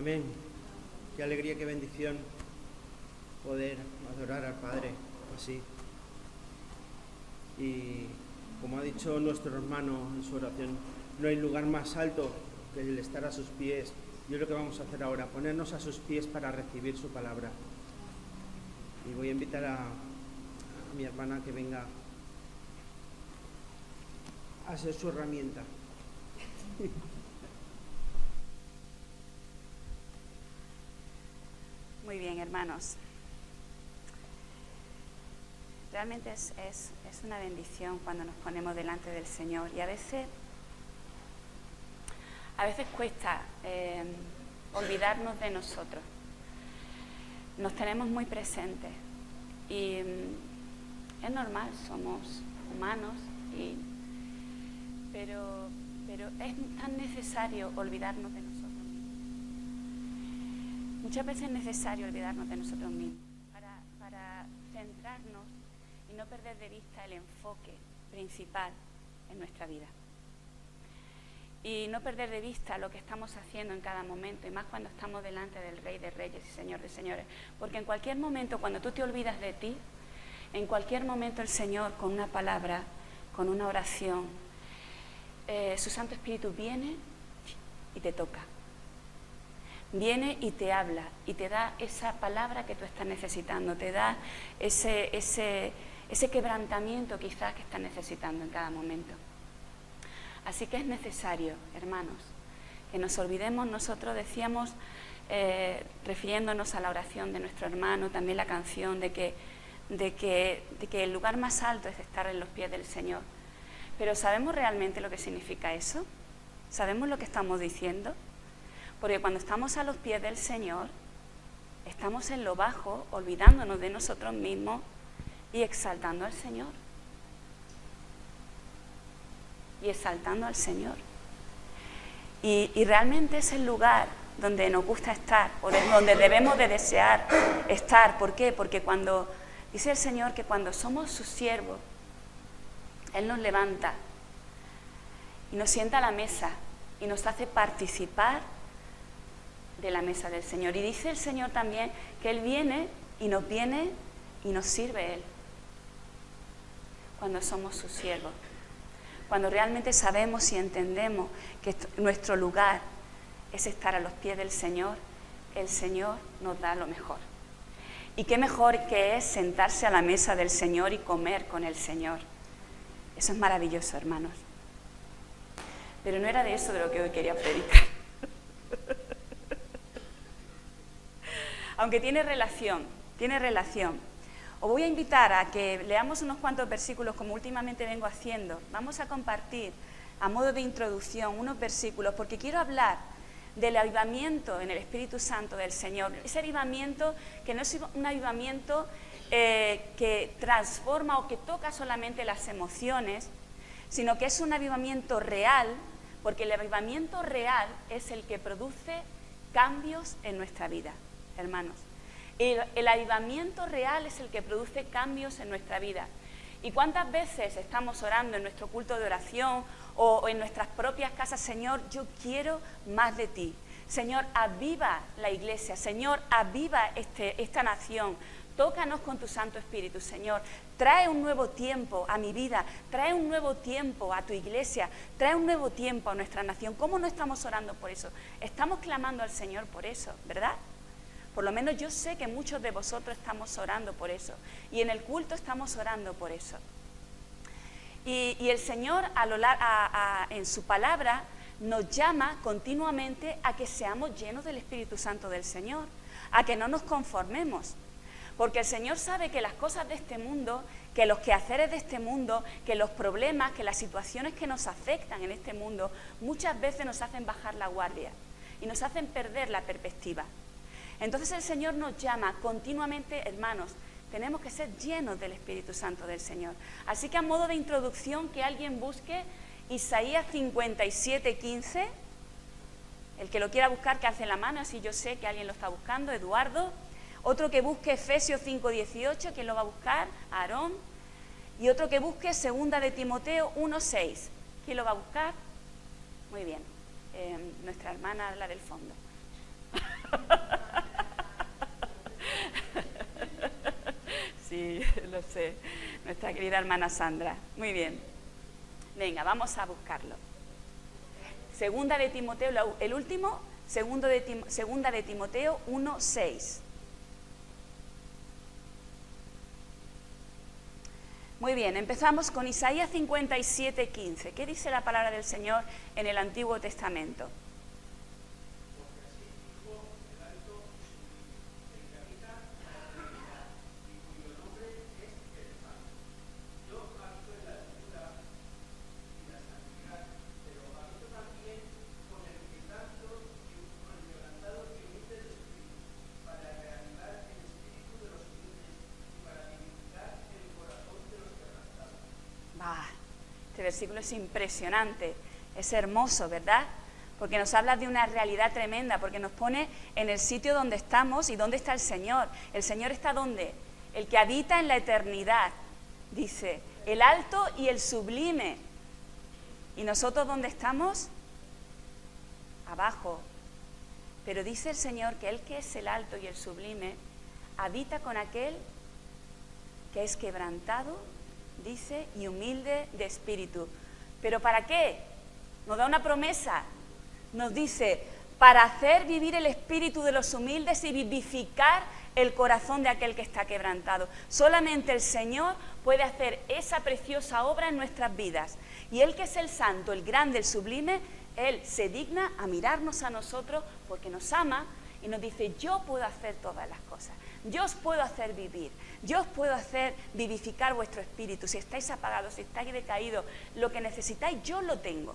Amén. Qué alegría, qué bendición poder adorar al Padre así. Y como ha dicho nuestro hermano en su oración, no hay lugar más alto que el estar a sus pies. Y es lo que vamos a hacer ahora, ponernos a sus pies para recibir su palabra. Y voy a invitar a mi hermana que venga a ser su herramienta. Muy bien, hermanos. Realmente es una bendición cuando nos ponemos delante del Señor, y a veces cuesta olvidarnos de nosotros. Nos tenemos muy presentes y es normal, somos humanos, pero es tan necesario olvidarnos de nosotros mismos. Muchas veces es necesario olvidarnos de nosotros mismos para centrarnos y no perder de vista el enfoque principal en nuestra vida. Y no perder de vista lo que estamos haciendo en cada momento, y más cuando estamos delante del Rey de Reyes y Señor de Señores. Porque en cualquier momento, cuando tú te olvidas de ti, en cualquier momento el Señor, con una palabra, con una oración, su Santo Espíritu viene y te toca. Viene y te habla y te da esa palabra que tú estás necesitando, te da ese quebrantamiento quizás que estás necesitando en cada momento. Así que es necesario, hermanos, que nos olvidemos. Nosotros decíamos, refiriéndonos a la oración de nuestro hermano, también la canción, de que el lugar más alto es estar en los pies del Señor. Pero ¿sabemos realmente lo que significa eso? ¿Sabemos lo que estamos diciendo? Porque cuando estamos a los pies del Señor, estamos en lo bajo, olvidándonos de nosotros mismos y exaltando al Señor. Y exaltando al Señor. Y realmente es el lugar donde nos gusta estar, o donde debemos de desear estar. ¿Por qué? Porque cuando dice el Señor que cuando somos sus siervos, Él nos levanta y nos sienta a la mesa y nos hace participar de la mesa del Señor. Y dice el Señor también que Él viene y nos sirve Él cuando somos sus siervos. Cuando realmente sabemos y entendemos que nuestro lugar es estar a los pies del Señor, el Señor nos da lo mejor. Y qué mejor que es sentarse a la mesa del Señor y comer con el Señor. Eso es maravilloso, hermanos. Pero no era de eso de lo que hoy quería predicar. Aunque tiene relación. Os voy a invitar a que leamos unos cuantos versículos como últimamente vengo haciendo. Vamos a compartir a modo de introducción unos versículos porque quiero hablar del avivamiento en el Espíritu Santo del Señor. Ese avivamiento que no es un avivamiento que transforma o que toca solamente las emociones, sino que es un avivamiento real, porque el avivamiento real es el que produce cambios en nuestra vida, hermanos. El avivamiento real es el que produce cambios en nuestra vida. ¿Y cuántas veces estamos orando en nuestro culto de oración o en nuestras propias casas? Señor, yo quiero más de ti. Señor, aviva la iglesia. Señor, aviva esta nación. Tócanos con tu Santo Espíritu, Señor. Trae un nuevo tiempo a mi vida. Trae un nuevo tiempo a tu iglesia. Trae un nuevo tiempo a nuestra nación. ¿Cómo no estamos orando por eso? Estamos clamando al Señor por eso, ¿verdad? Por lo menos yo sé que muchos de vosotros estamos orando por eso. Y en el culto estamos orando por eso. Y el Señor en su palabra nos llama continuamente a que seamos llenos del Espíritu Santo del Señor. A que no nos conformemos. Porque el Señor sabe que las cosas de este mundo, que los quehaceres de este mundo, que los problemas, que las situaciones que nos afectan en este mundo, muchas veces nos hacen bajar la guardia y nos hacen perder la perspectiva. Entonces el Señor nos llama continuamente, hermanos, tenemos que ser llenos del Espíritu Santo del Señor. Así que a modo de introducción, que alguien busque Isaías 57:15. El que lo quiera buscar, que alce la mano, así yo sé que alguien lo está buscando. Eduardo. Otro que busque Efesios 5:18, ¿quién lo va a buscar? Aarón. Y otro que busque 2 de Timoteo 1:6. ¿Quién lo va a buscar? Muy bien. Nuestra hermana, la del fondo. Sí, lo sé. Nuestra querida hermana Sandra. Muy bien. Venga, vamos a buscarlo. Segunda de Timoteo, el último, segunda de Timoteo 1:6. Muy bien, empezamos con Isaías 57:15. ¿Qué dice la palabra del Señor en el Antiguo Testamento? Este versículo es impresionante, es hermoso, ¿verdad? Porque nos habla de una realidad tremenda, porque nos pone en el sitio donde estamos y dónde está el Señor. ¿El Señor está dónde? El que habita en la eternidad, dice, el alto y el sublime. ¿Y nosotros dónde estamos? Abajo. Pero dice el Señor que Él que es el alto y el sublime, habita con aquel que es quebrantado, dice, y humilde de espíritu. ¿Pero para qué? Nos da una promesa. Nos dice, para hacer vivir el espíritu de los humildes y vivificar el corazón de aquel que está quebrantado. Solamente el Señor puede hacer esa preciosa obra en nuestras vidas. Y Él que es el santo, el grande, el sublime, Él se digna a mirarnos a nosotros porque nos ama y nos dice, yo puedo hacer todas las cosas. Yo os puedo hacer vivir, yo os puedo hacer vivificar vuestro espíritu. Si estáis apagados, si estáis decaídos, lo que necesitáis yo lo tengo.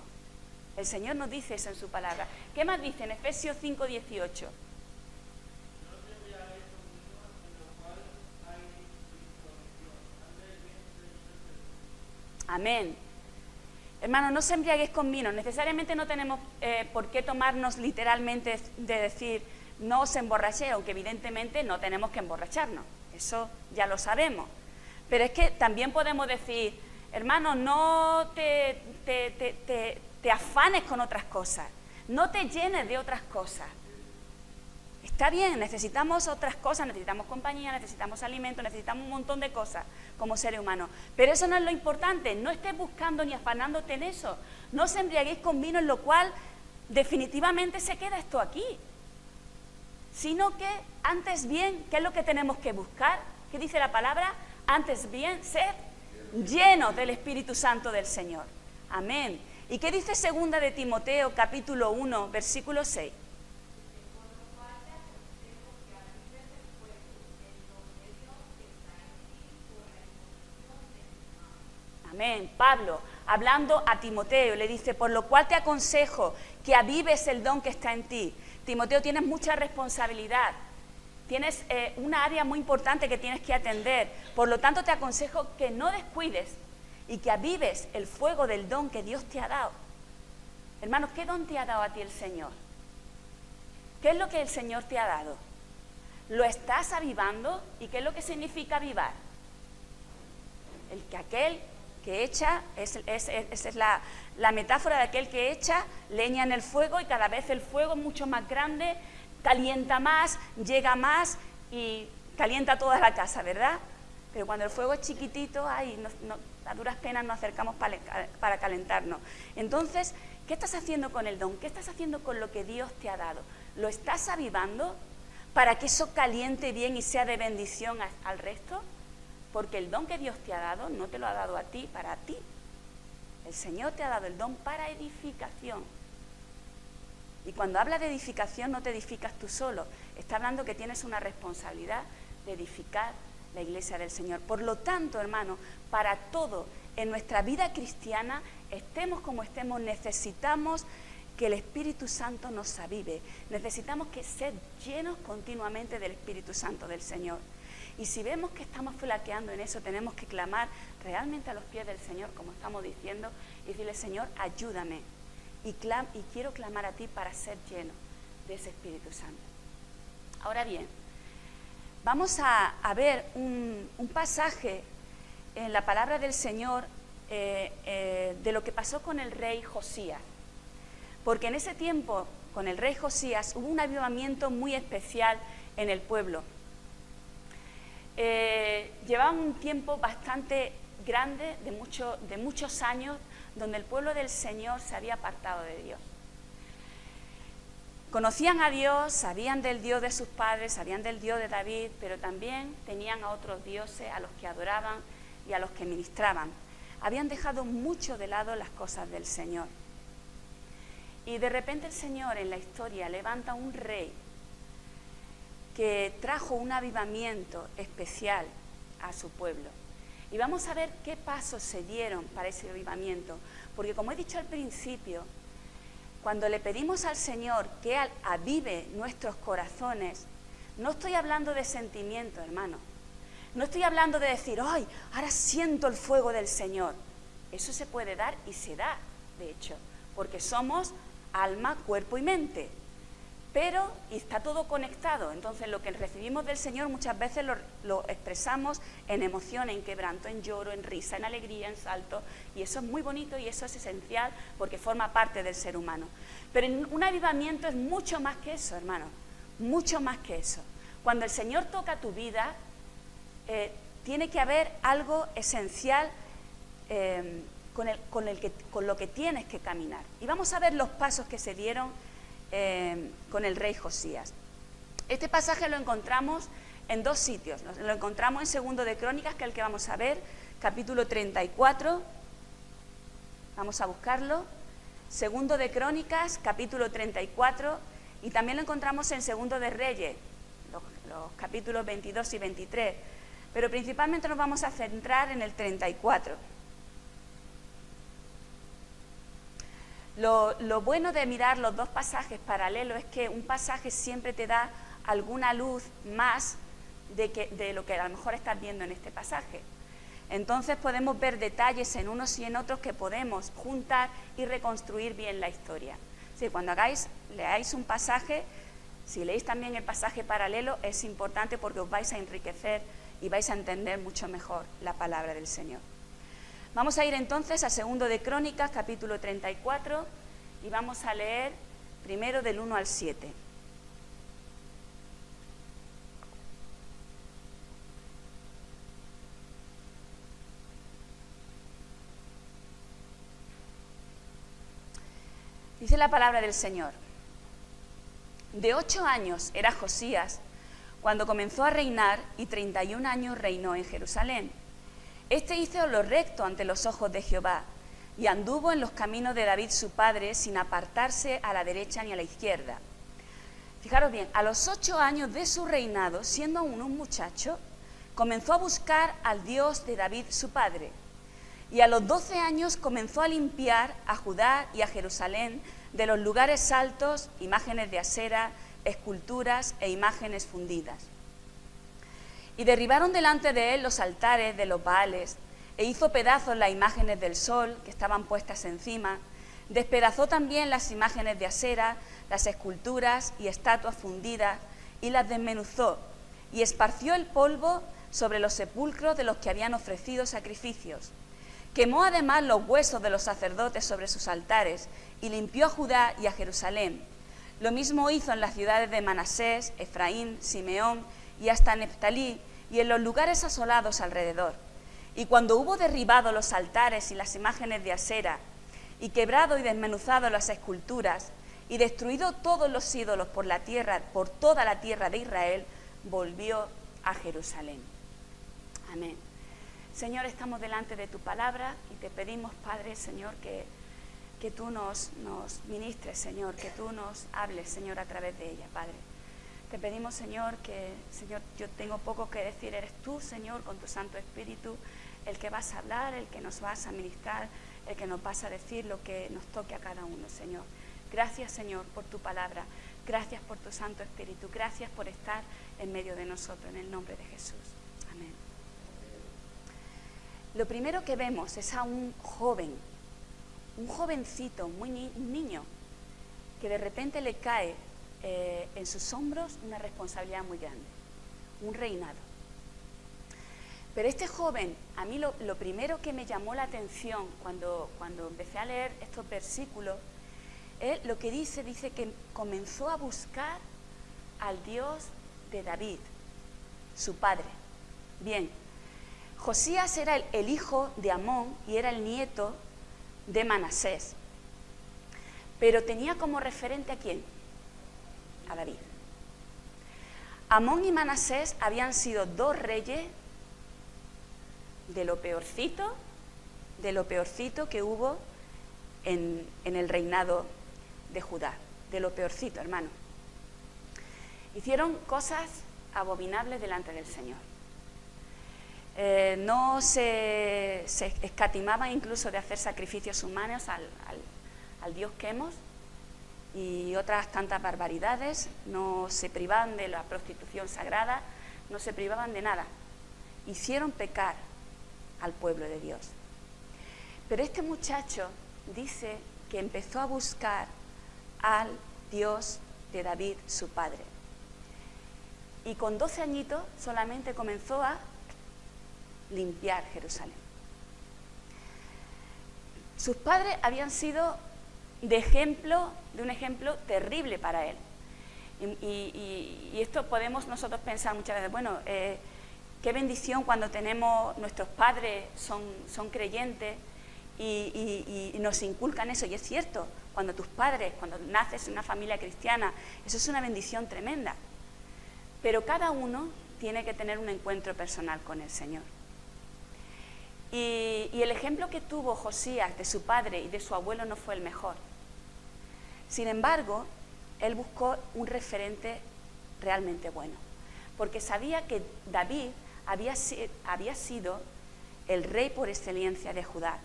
El Señor nos dice eso en su palabra. ¿Qué más dice en Efesios 5:18? Amén. Hermanos, no os embriaguéis con vino. Necesariamente no tenemos por qué tomarnos literalmente de decir no os emborrachéis, aunque evidentemente no tenemos que emborracharnos. Eso ya lo sabemos. Pero es que también podemos decir, hermano, no te afanes con otras cosas, no te llenes de otras cosas. Está bien, necesitamos otras cosas, necesitamos compañía, necesitamos alimento, necesitamos un montón de cosas como seres humanos. Pero eso no es lo importante, no estés buscando ni afanándote en eso. No os embriaguéis con vino, en lo cual definitivamente se queda esto aquí. Sino que antes bien, ¿qué es lo que tenemos que buscar? ¿Qué dice la palabra? Antes bien, ser llenos del Espíritu Santo del Señor. Amén. ¿Y qué dice segunda de Timoteo, capítulo 1, versículo 6? Amén. Pablo, hablando a Timoteo, le dice, por lo cual te aconsejo que avives el don que está en ti. Timoteo, tienes mucha responsabilidad, tienes una área muy importante que tienes que atender, por lo tanto te aconsejo que no descuides y que avives el fuego del don que Dios te ha dado. Hermanos, ¿qué don te ha dado a ti el Señor? ¿Qué es lo que el Señor te ha dado? ¿Lo estás avivando? ¿Y qué es lo que significa avivar? El que aquel que echa, esa es la metáfora de aquel que echa leña en el fuego y cada vez el fuego es mucho más grande, calienta más, llega más y calienta toda la casa, ¿verdad? Pero cuando el fuego es chiquitito, a duras penas nos acercamos para calentarnos. Entonces, ¿qué estás haciendo con el don? ¿Qué estás haciendo con lo que Dios te ha dado? ¿Lo estás avivando para que eso caliente bien y sea de bendición al resto? Porque el don que Dios te ha dado no te lo ha dado a ti para ti. El Señor te ha dado el don para edificación. Y cuando habla de edificación no te edificas tú solo. Está hablando que tienes una responsabilidad de edificar la iglesia del Señor. Por lo tanto, hermano, para todo en nuestra vida cristiana, estemos como estemos, necesitamos que el Espíritu Santo nos avive. Necesitamos que ser llenos continuamente del Espíritu Santo del Señor. Y si vemos que estamos flaqueando en eso, tenemos que clamar realmente a los pies del Señor, como estamos diciendo, y decirle, Señor, ayúdame. Y quiero clamar a ti para ser lleno de ese Espíritu Santo. Ahora bien, vamos a ver un pasaje en la palabra del Señor de lo que pasó con el rey Josías. porque en ese tiempo, con el rey Josías, hubo un avivamiento muy especial en el pueblo. Llevaban un tiempo bastante grande, de muchos años, donde el pueblo del Señor se había apartado de Dios. Conocían a Dios, sabían del Dios de sus padres, sabían del Dios de David, pero también tenían a otros dioses a los que adoraban y a los que ministraban. Habían dejado mucho de lado las cosas del Señor. Y de repente el Señor en la historia levanta un rey que trajo un avivamiento especial a su pueblo. Y vamos a ver qué pasos se dieron para ese avivamiento, porque como he dicho al principio, cuando le pedimos al Señor que avive nuestros corazones, no estoy hablando de sentimiento, hermano. No estoy hablando de decir, ¡ay, ahora siento el fuego del Señor! Eso se puede dar y se da, de hecho, porque somos alma, cuerpo y mente. Pero está todo conectado, entonces lo que recibimos del Señor muchas veces lo expresamos en emoción, en quebranto, en lloro, en risa, en alegría, en salto, y eso es muy bonito y eso es esencial porque forma parte del ser humano. Pero un avivamiento es mucho más que eso, hermano, mucho más que eso. Cuando el Señor toca tu vida, tiene que haber algo esencial con lo que tienes que caminar. Y vamos a ver los pasos que se dieron con el rey Josías. Este pasaje lo encontramos en dos sitios. Lo encontramos en Segundo de Crónicas, que es el que vamos a ver, capítulo 34. Vamos a buscarlo. Segundo de Crónicas, capítulo 34, y también lo encontramos en Segundo de Reyes, los capítulos 22 y 23. Pero principalmente nos vamos a centrar en el 34. Lo bueno de mirar los dos pasajes paralelos es que un pasaje siempre te da alguna luz más de lo que a lo mejor estás viendo en este pasaje. Entonces podemos ver detalles en unos y en otros que podemos juntar y reconstruir bien la historia. Sí, cuando leáis un pasaje, si leéis también el pasaje paralelo, es importante porque os vais a enriquecer y vais a entender mucho mejor la palabra del Señor. Vamos a ir entonces a Segundo de Crónicas, capítulo 34, y vamos a leer primero del 1 al 7. Dice la palabra del Señor: de 8 años era Josías cuando comenzó a reinar, y 31 años reinó en Jerusalén. Este hizo lo recto ante los ojos de Jehová, y anduvo en los caminos de David su padre, sin apartarse a la derecha ni a la izquierda. Fijaros bien, a los 8 años de su reinado, siendo aún un muchacho, comenzó a buscar al Dios de David su padre. Y a los 12 años comenzó a limpiar a Judá y a Jerusalén de los lugares altos, imágenes de Asera, esculturas e imágenes fundidas. Y derribaron delante de él los altares de los Baales, e hizo pedazos las imágenes del sol que estaban puestas encima. Despedazó también las imágenes de Asera, las esculturas y estatuas fundidas, y las desmenuzó, y esparció el polvo sobre los sepulcros de los que habían ofrecido sacrificios. Quemó además los huesos de los sacerdotes sobre sus altares, y limpió a Judá y a Jerusalén. Lo mismo hizo en las ciudades de Manasés, Efraín, Simeón y hasta Neftalí, y en los lugares asolados alrededor. Y cuando hubo derribado los altares y las imágenes de Asera, y quebrado y desmenuzado las esculturas, y destruido todos los ídolos por toda la tierra de Israel, volvió a Jerusalén. Amén. Señor, estamos delante de tu palabra y te pedimos, Padre, Señor, que tú nos ministres, Señor, que tú nos hables, Señor, a través de ella, Padre. Te pedimos, Señor, Señor, yo tengo poco que decir, eres tú, Señor, con tu Santo Espíritu, el que vas a hablar, el que nos vas a ministrar, el que nos vas a decir lo que nos toque a cada uno, Señor. Gracias, Señor, por tu palabra, gracias por tu Santo Espíritu, gracias por estar en medio de nosotros, en el nombre de Jesús. Amén. Lo primero que vemos es a un jovencito, un niño, que de repente le cae en sus hombros una responsabilidad muy grande, un reinado. Pero este joven, a mí lo primero que me llamó la atención cuando empecé a leer estos versículos Él lo que dice que comenzó a buscar al Dios de David, su padre. Bien, Josías era el hijo de Amón y era el nieto de Manasés. Pero tenía como referente ¿a quién? A David. Amón y Manasés habían sido dos reyes de lo peorcito que hubo en el reinado de Judá. De lo peorcito, hermano. Hicieron cosas abominables delante del Señor. No se escatimaban incluso de hacer sacrificios humanos al Dios Quemos y otras tantas barbaridades. No se privaban de la prostitución sagrada, no se privaban de nada. Hicieron pecar al pueblo de Dios. Pero este muchacho dice que empezó a buscar al Dios de David, su padre. Y con 12 añitos solamente comenzó a limpiar Jerusalén. Sus padres habían sido de un ejemplo terrible para él. Y esto podemos nosotros pensar muchas veces, bueno, qué bendición cuando nuestros padres son creyentes y nos inculcan eso. Y es cierto, cuando naces en una familia cristiana, eso es una bendición tremenda. Pero cada uno tiene que tener un encuentro personal con el Señor. Y el ejemplo que tuvo Josías de su padre y de su abuelo no fue el mejor. Sin embargo, él buscó un referente realmente bueno, porque sabía que David había sido el rey por excelencia de Judá.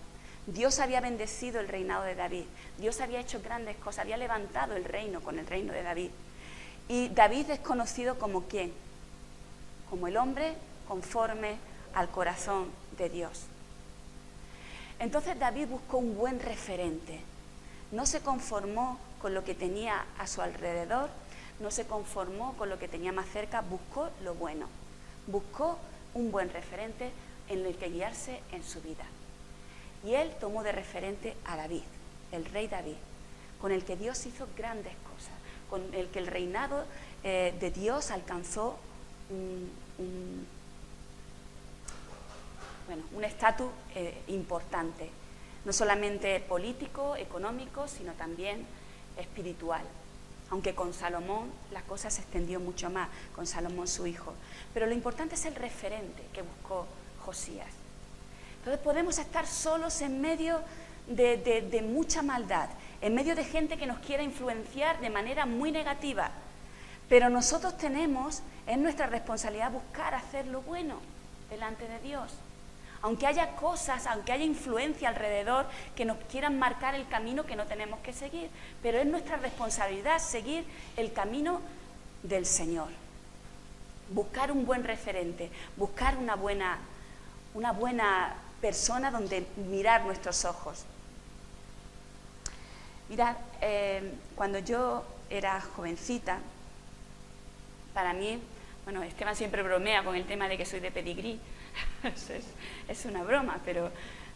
Dios había bendecido el reinado de David. Dios había hecho grandes cosas, había levantado el reino con el reino de David. Y David es conocido como ¿quién? Como el hombre conforme al corazón de Dios. Entonces David buscó un buen referente. No se conformó con lo que tenía a su alrededor, no se conformó con lo que tenía más cerca, buscó lo bueno. Buscó un buen referente en el que guiarse en su vida. Y él tomó de referente a David, el rey David, con el que Dios hizo grandes cosas, con el que el reinado de Dios alcanzó un estatus importante, no solamente político, económico, sino también espiritual. Aunque con Salomón la cosa se extendió mucho más, con Salomón su hijo. Pero lo importante es el referente que buscó Josías. Entonces podemos estar solos en medio de mucha maldad, en medio de gente que nos quiera influenciar de manera muy negativa. Pero nosotros es nuestra responsabilidad buscar hacer lo bueno delante de Dios. Aunque haya cosas, aunque haya influencia alrededor que nos quieran marcar el camino que no tenemos que seguir, pero es nuestra responsabilidad seguir el camino del Señor. Buscar un buen referente, buscar una buena persona donde mirar nuestros ojos. Mirad, cuando yo era jovencita, para mí, bueno, Esteban siempre bromea con el tema de que soy de pedigrí. Es una broma, pero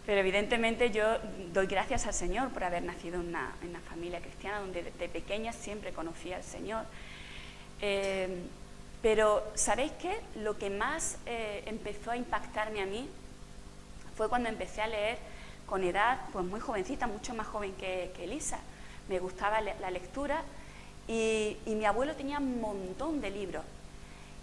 evidentemente yo doy gracias al Señor por haber nacido en una familia cristiana donde de pequeña siempre conocía al Señor. Pero ¿sabéis qué? Lo que más empezó a impactarme a mí fue cuando empecé a leer con edad, pues muy jovencita, mucho más joven que Elisa. Me gustaba la lectura y mi abuelo tenía un montón de libros.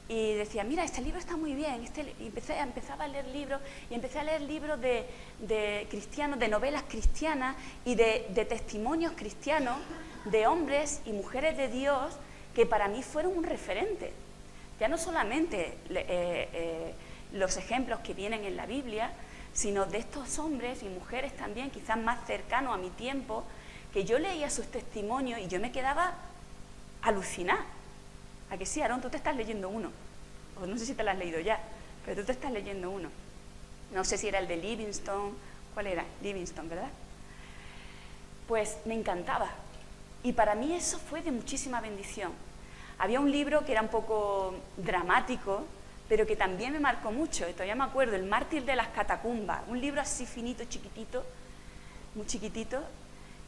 Y decía, mira, este libro está muy bien. Y empezaba a leer libros, y empecé a leer libros de cristianos, de novelas cristianas y de testimonios cristianos de hombres y mujeres de Dios que para mí fueron un referente. Ya no solamente los ejemplos que vienen en la Biblia, sino de estos hombres y mujeres también, quizás más cercanos a mi tiempo, que yo leía sus testimonios y yo me quedaba alucinada. ¿A que sí, Aarón? Tú te estás leyendo uno. O no sé si te lo has leído ya, pero tú te estás leyendo uno. No sé si era el de Livingstone. ¿Cuál era? Livingstone, ¿verdad? Pues me encantaba. Y para mí eso fue de muchísima bendición. Había un libro que era un poco dramático, pero que también me marcó mucho. Y todavía me acuerdo, El mártir de las catacumbas. Un libro así finito, chiquitito, muy chiquitito,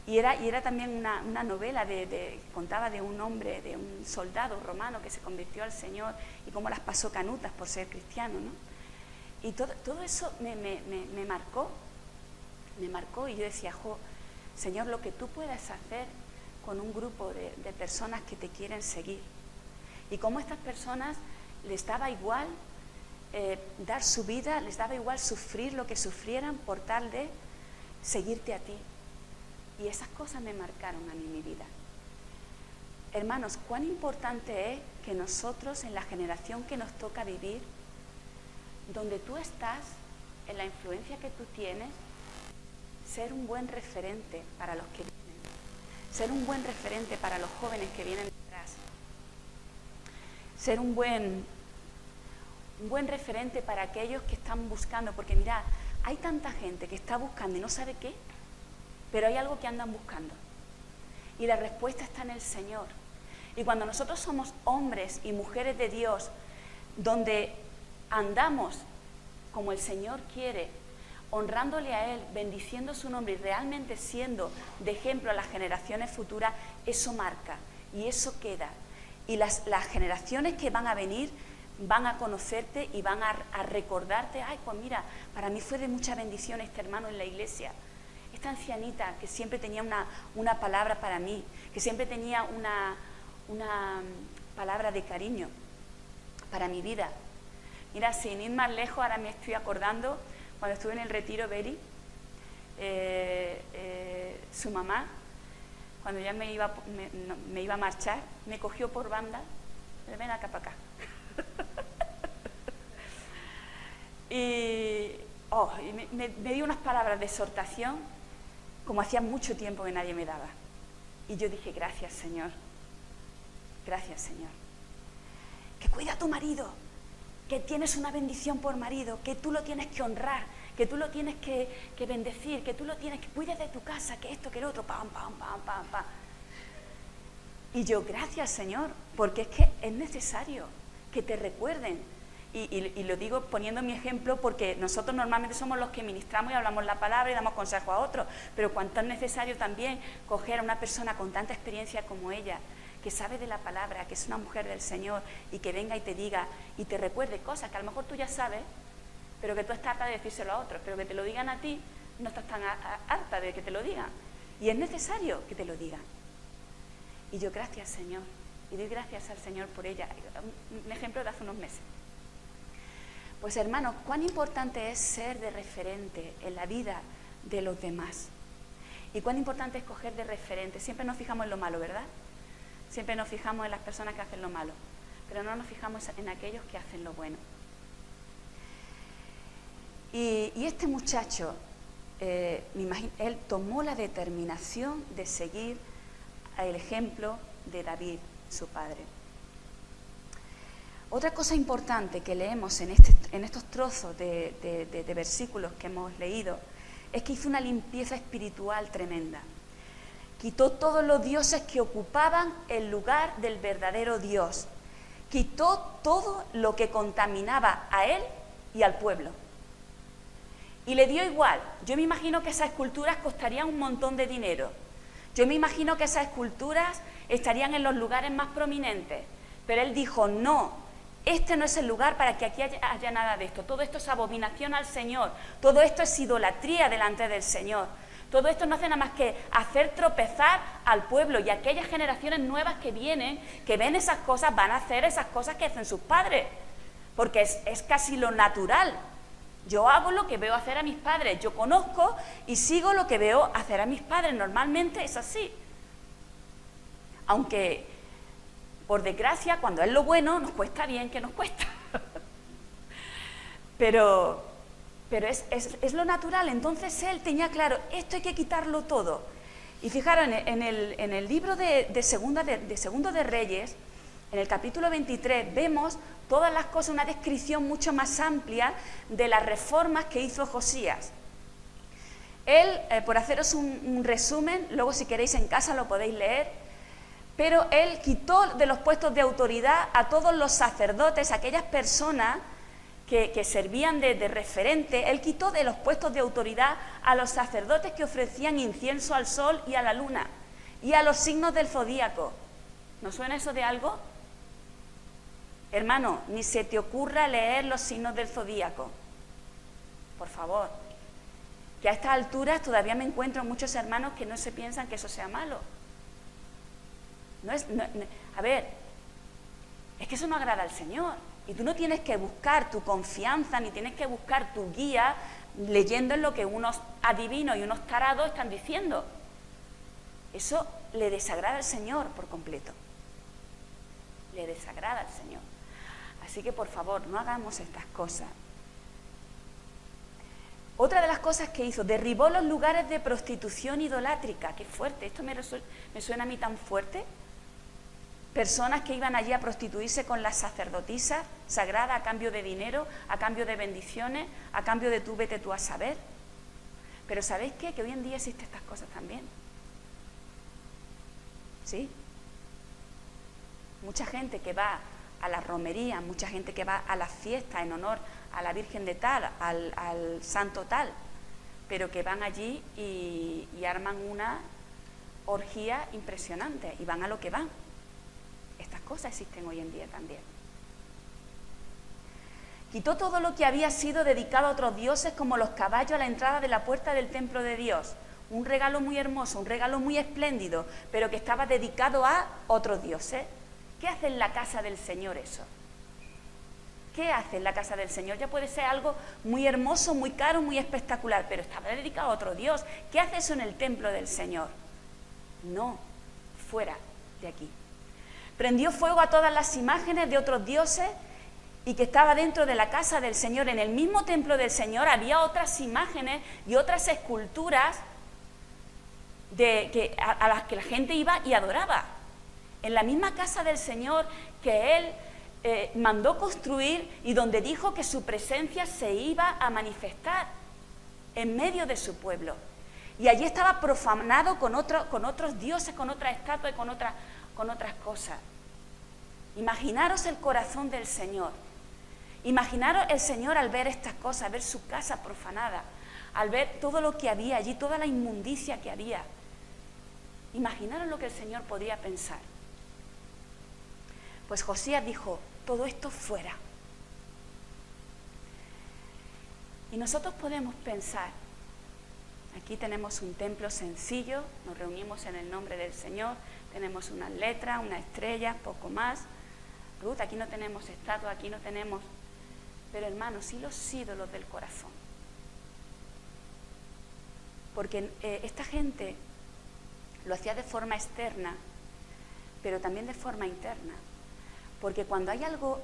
Y era también una novela que contaba de un hombre, de un soldado romano que se convirtió al Señor y cómo las pasó canutas por ser cristiano, ¿no? Y todo eso me marcó, y yo decía, Señor, lo que tú puedes hacer con un grupo de personas que te quieren seguir. Y cómo a estas personas les daba igual dar su vida, les daba igual sufrir lo que sufrieran por tal de seguirte a ti. Y esas cosas me marcaron a mí mi vida. Hermanos, cuán importante es que nosotros, en la generación que nos toca vivir, donde tú estás, en la influencia que tú tienes, ser un buen referente para los que vienen, ser un buen referente para los jóvenes que vienen detrás, ser un buen referente para aquellos que están buscando, porque mirad, hay tanta gente que está buscando y no sabe qué, pero hay algo que andan buscando. Y la respuesta está en el Señor. Y cuando nosotros somos hombres y mujeres de Dios, donde andamos como el Señor quiere, honrándole a Él, bendiciendo su nombre y realmente siendo de ejemplo a las generaciones futuras, eso marca y eso queda. Y las generaciones que van a venir van a conocerte y van a recordarte, ay, pues mira, para mí fue de mucha bendición este hermano en la iglesia. Esta ancianita que siempre tenía una palabra para mí, que siempre tenía una palabra de cariño para mi vida. Mira, sin ir más lejos, ahora me estoy acordando, cuando estuve en el retiro Beri, su mamá, cuando ya me iba a marchar, me cogió por banda, ven acá para acá. y me dio unas palabras de exhortación, como hacía mucho tiempo que nadie me daba. Y yo dije, gracias Señor, que cuida a tu marido, que tienes una bendición por marido, que tú lo tienes que honrar, que tú lo tienes que bendecir, que tú lo tienes que cuidar de tu casa, que esto, que el otro, pam, pam, pam, pam, pam. Y yo, gracias Señor, porque es que es necesario que te recuerden. Y lo digo poniendo mi ejemplo porque nosotros normalmente somos los que ministramos y hablamos la palabra y damos consejo a otros, pero cuánto es necesario también coger a una persona con tanta experiencia como ella, que sabe de la palabra, que es una mujer del Señor y que venga y te diga y te recuerde cosas que a lo mejor tú ya sabes, pero que tú estás harta de decírselo a otros, pero que te lo digan a ti, no estás tan harta de que te lo digan. Y es necesario que te lo digan. Y yo, gracias Señor, y doy gracias al Señor por ella. Un ejemplo de hace unos meses. Pues hermanos, cuán importante es ser de referente en la vida de los demás. Y cuán importante es coger de referente. Siempre nos fijamos en lo malo, ¿verdad? Siempre nos fijamos en las personas que hacen lo malo, pero no nos fijamos en aquellos que hacen lo bueno. Y este muchacho, me imagino, él tomó la determinación de seguir el ejemplo de David, su padre. Otra cosa importante que leemos en estos trozos de versículos que hemos leído es que hizo una limpieza espiritual tremenda. Quitó todos los dioses que ocupaban el lugar del verdadero Dios. Quitó todo lo que contaminaba a él y al pueblo. Y le dio igual. Yo me imagino que esas esculturas costarían un montón de dinero. Yo me imagino que esas esculturas estarían en los lugares más prominentes. Pero él dijo, no. Este no es el lugar para que aquí haya nada de esto. Todo esto es abominación al Señor. Todo esto es idolatría delante del Señor. Todo esto no hace nada más que hacer tropezar al pueblo. Y aquellas generaciones nuevas que vienen, que ven esas cosas, van a hacer esas cosas que hacen sus padres. Porque es casi lo natural. Yo hago lo que veo hacer a mis padres. Yo conozco y sigo lo que veo hacer a mis padres. Normalmente es así. Aunque... por desgracia, cuando es lo bueno, nos cuesta bien que nos cuesta. pero es lo natural. Entonces él tenía claro, esto hay que quitarlo todo. Y fijaros, en el libro de Segundo de Reyes, en el capítulo 23, vemos todas las cosas, una descripción mucho más amplia de las reformas que hizo Josías. Él, por haceros un resumen, luego si queréis en casa lo podéis leer, pero él quitó de los puestos de autoridad a todos los sacerdotes, aquellas personas que servían de referente, él quitó de los puestos de autoridad a los sacerdotes que ofrecían incienso al sol y a la luna y a los signos del zodíaco. ¿No suena eso de algo? Hermano, ni se te ocurra leer los signos del zodíaco, por favor, que a estas alturas todavía me encuentro muchos hermanos que no se piensan que eso sea malo. A ver, es que eso no agrada al Señor, y tú no tienes que buscar tu confianza, ni tienes que buscar tu guía leyendo en lo que unos adivinos y unos tarados están diciendo. Eso le desagrada al Señor por completo. Le desagrada al Señor. Así que, por favor, no hagamos estas cosas. Otra de las cosas que hizo, derribó los lugares de prostitución idolátrica. ¡Qué fuerte! Esto me suena a mí tan fuerte. Personas que iban allí a prostituirse con las sacerdotisas sagradas a cambio de dinero, a cambio de bendiciones, a cambio de tú vete tú a saber. Pero ¿sabéis qué? Que hoy en día existen estas cosas también. ¿Sí? Mucha gente que va a la romería, mucha gente que va a las fiestas en honor a la Virgen de tal, al santo tal, pero que van allí y arman una orgía impresionante y van a lo que van. Estas cosas existen hoy en día también. Quitó todo lo que había sido dedicado a otros dioses, como los caballos a la entrada de la puerta del templo de Dios. Un regalo muy hermoso, un regalo muy espléndido, pero que estaba dedicado a otros dioses. ¿Qué hace en la casa del Señor eso? ¿Qué hace en la casa del Señor? Ya puede ser algo muy hermoso, muy caro, muy espectacular, pero estaba dedicado a otro Dios. ¿Qué hace eso en el templo del Señor? No, fuera de aquí. Prendió fuego a todas las imágenes de otros dioses y que estaba dentro de la casa del Señor. En el mismo templo del Señor había otras imágenes y otras esculturas a las que la gente iba y adoraba. En la misma casa del Señor que Él mandó construir y donde dijo que su presencia se iba a manifestar en medio de su pueblo. Y allí estaba profanado con otros dioses, con otras estatuas y con otras cosas. Imaginaros el corazón del Señor. Imaginaros el Señor al ver estas cosas, al ver su casa profanada, al ver todo lo que había allí, toda la inmundicia que había. Imaginaros lo que el Señor podría pensar. Pues Josías dijo, todo esto fuera. Y nosotros podemos pensar, aquí tenemos un templo sencillo, nos reunimos en el nombre del Señor, tenemos unas letras, una estrella, poco más. Ruth, aquí no tenemos estatuas, aquí no tenemos... Pero hermanos, sí los ídolos del corazón. Porque esta gente lo hacía de forma externa, pero también de forma interna. Porque cuando hay algo,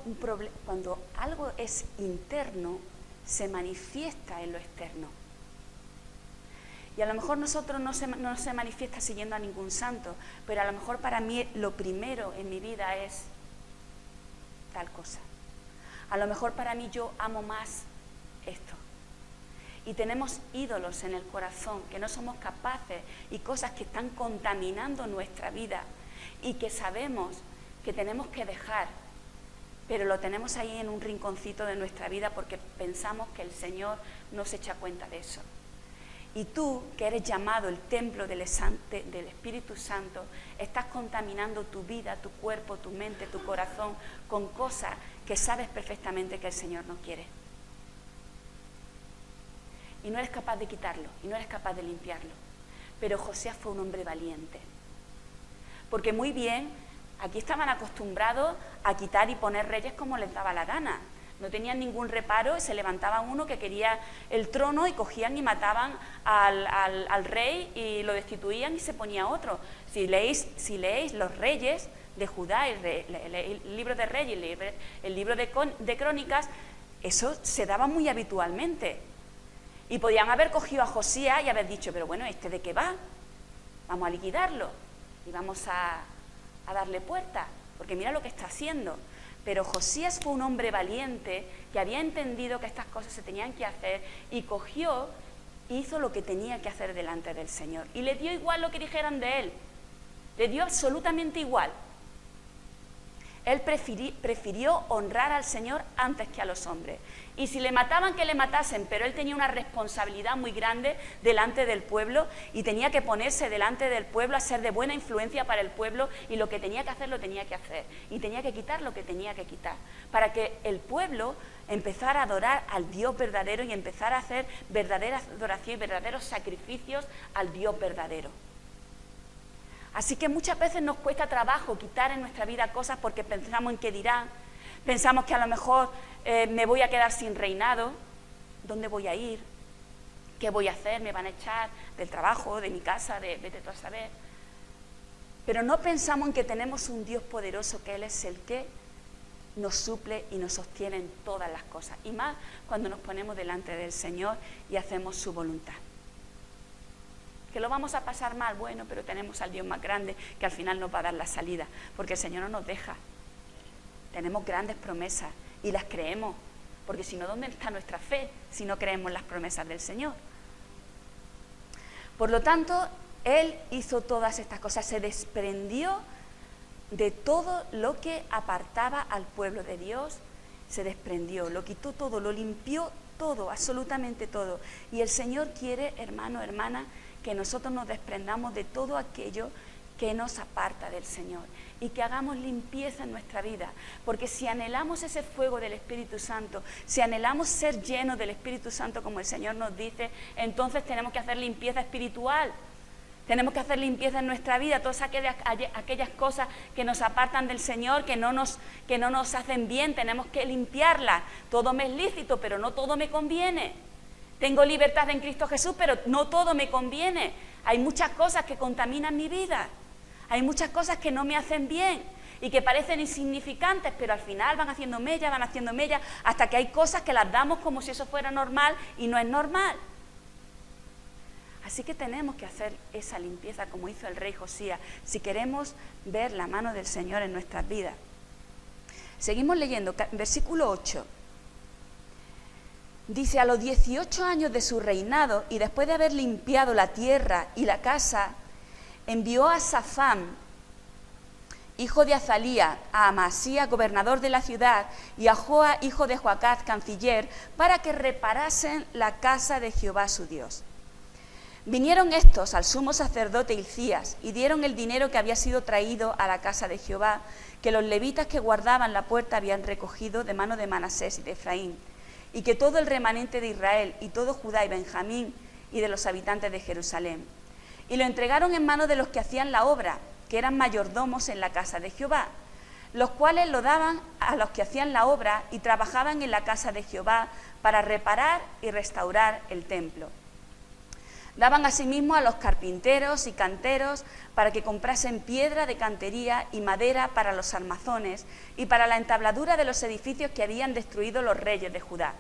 cuando algo es interno, se manifiesta en lo externo. Y a lo mejor nosotros no se manifiesta siguiendo a ningún santo, pero a lo mejor para mí lo primero en mi vida es tal cosa. A lo mejor para mí yo amo más esto. Y tenemos ídolos en el corazón que no somos capaces y cosas que están contaminando nuestra vida y que sabemos que tenemos que dejar, pero lo tenemos ahí en un rinconcito de nuestra vida porque pensamos que el Señor no se echa cuenta de eso. Y tú, que eres llamado el templo del Espíritu Santo, estás contaminando tu vida, tu cuerpo, tu mente, tu corazón con cosas que sabes perfectamente que el Señor no quiere. Y no eres capaz de quitarlo, y no eres capaz de limpiarlo. Pero Josías fue un hombre valiente. Porque muy bien, aquí estaban acostumbrados a quitar y poner reyes como les daba la gana. No tenían ningún reparo y se levantaba uno que quería el trono y cogían y mataban al rey y lo destituían y se ponía otro. Si leéis los reyes de Judá, el libro de Reyes, el libro de Crónicas, eso se daba muy habitualmente. Y podían haber cogido a Josías y haber dicho, pero bueno, ¿este de qué va? Vamos a liquidarlo y vamos a darle puerta, porque mira lo que está haciendo. Pero Josías fue un hombre valiente que había entendido que estas cosas se tenían que hacer y cogió e hizo lo que tenía que hacer delante del Señor. Y le dio igual lo que dijeran de él, le dio absolutamente igual. Él prefirió honrar al Señor antes que a los hombres. Y si le mataban, que le matasen, pero él tenía una responsabilidad muy grande delante del pueblo y tenía que ponerse delante del pueblo a ser de buena influencia para el pueblo, y lo que tenía que hacer lo tenía que hacer, y tenía que quitar lo que tenía que quitar, para que el pueblo empezara a adorar al Dios verdadero y empezara a hacer verdadera adoración y verdaderos sacrificios al Dios verdadero. Así que muchas veces nos cuesta trabajo quitar en nuestra vida cosas porque pensamos en qué dirán, pensamos que a lo mejor me voy a quedar sin reinado, ¿dónde voy a ir? ¿Qué voy a hacer? ¿Me van a echar del trabajo, de mi casa, vete tú a saber? Pero no pensamos en que tenemos un Dios poderoso, que Él es el que nos suple y nos sostiene en todas las cosas, y más cuando nos ponemos delante del Señor y hacemos su voluntad. Que lo vamos a pasar mal, bueno, pero tenemos al Dios más grande que al final nos va a dar la salida, porque el Señor no nos deja. Tenemos grandes promesas y las creemos, porque si no, ¿dónde está nuestra fe si no creemos las promesas del Señor? Por lo tanto, Él hizo todas estas cosas, se desprendió de todo lo que apartaba al pueblo de Dios, se desprendió, lo quitó todo, lo limpió todo, absolutamente todo. Y el Señor quiere, hermano, hermana, que nosotros nos desprendamos de todo aquello que nos aparta del Señor y que hagamos limpieza en nuestra vida, porque si anhelamos ese fuego del Espíritu Santo, si anhelamos ser llenos del Espíritu Santo como el Señor nos dice, entonces tenemos que hacer limpieza espiritual, tenemos que hacer limpieza en nuestra vida, todas aquellas cosas que nos apartan del Señor, que no nos hacen bien, tenemos que limpiarlas. Todo me es lícito, pero no todo me conviene. Tengo libertad en Cristo Jesús, pero no todo me conviene. Hay muchas cosas que contaminan mi vida. Hay muchas cosas que no me hacen bien y que parecen insignificantes, pero al final van haciendo mella, hasta que hay cosas que las damos como si eso fuera normal y no es normal. Así que tenemos que hacer esa limpieza como hizo el rey Josías, si queremos ver la mano del Señor en nuestras vidas. Seguimos leyendo, versículo 8. Dice, a los 18 años de su reinado, y después de haber limpiado la tierra y la casa, envió a Safán, hijo de Azalía, a Amasía, gobernador de la ciudad, y a Joa, hijo de Joacaz, canciller, para que reparasen la casa de Jehová su Dios. Vinieron estos al sumo sacerdote Hilcías y dieron el dinero que había sido traído a la casa de Jehová, que los levitas que guardaban la puerta habían recogido de mano de Manasés y de Efraín, y que todo el remanente de Israel y todo Judá y Benjamín y de los habitantes de Jerusalén. Y lo entregaron en manos de los que hacían la obra, que eran mayordomos en la casa de Jehová, los cuales lo daban a los que hacían la obra y trabajaban en la casa de Jehová para reparar y restaurar el templo. Daban asimismo a los carpinteros y canteros para que comprasen piedra de cantería y madera para los armazones y para la entabladura de los edificios que habían destruido los reyes de Judá.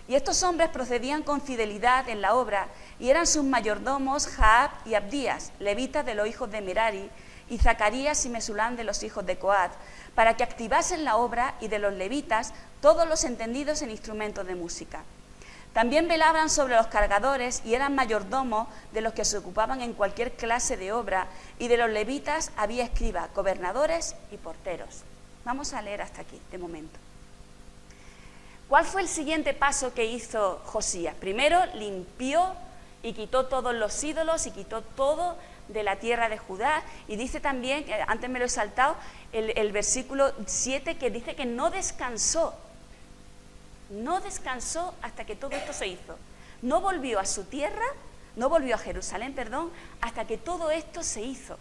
Y estos hombres procedían con fidelidad en la obra y eran sus mayordomos Jaab y Abdías, levitas de los hijos de Merari, y Zacarías y Mesulán de los hijos de Coat, para que activasen la obra, y de los levitas todos los entendidos en instrumentos de música. También velaban sobre los cargadores y eran mayordomos de los que se ocupaban en cualquier clase de obra, y de los levitas había escribas, gobernadores y porteros. Vamos a leer hasta aquí, de momento. ¿Cuál fue el siguiente paso que hizo Josías? Primero limpió y quitó todos los ídolos y quitó todo de la tierra de Judá, y dice también, antes me lo he saltado, el versículo 7, que dice que no descansó hasta que todo esto se hizo. No volvió a su tierra, no volvió a Jerusalén, hasta que todo esto se hizo.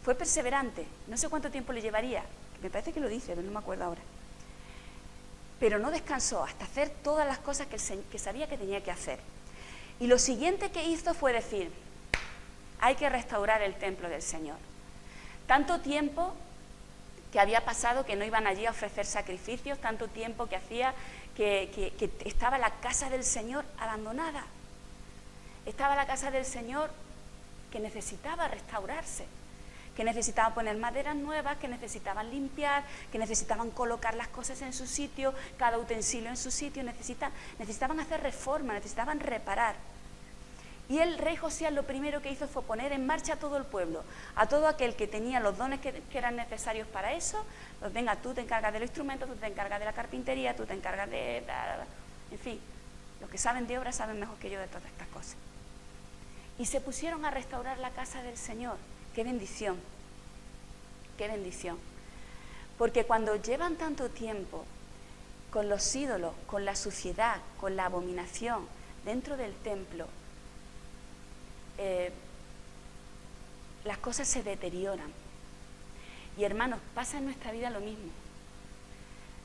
Fue perseverante, no sé cuánto tiempo le llevaría, me parece que lo dice, pero no me acuerdo ahora. Pero no descansó hasta hacer todas las cosas que sabía que tenía que hacer. Y lo siguiente que hizo fue decir, hay que restaurar el templo del Señor. Tanto tiempo que había pasado que no iban allí a ofrecer sacrificios, tanto tiempo que hacía que estaba la casa del Señor abandonada. Estaba la casa del Señor que necesitaba restaurarse, que necesitaban poner maderas nuevas, que necesitaban limpiar, que necesitaban colocar las cosas en su sitio, cada utensilio en su sitio, necesitaban hacer reforma, necesitaban reparar. Y el rey Josías lo primero que hizo fue poner en marcha a todo el pueblo, a todo aquel que tenía los dones que eran necesarios para eso. Pues venga, tú te encargas de los instrumentos, tú te encargas de la carpintería, tú te encargas de... En fin, los que saben de obra saben mejor que yo de todas estas cosas. Y se pusieron a restaurar la casa del Señor. ¡Qué bendición! ¡Qué bendición! Porque cuando llevan tanto tiempo con los ídolos, con la suciedad, con la abominación dentro del templo, las cosas se deterioran. Y hermanos, pasa en nuestra vida lo mismo.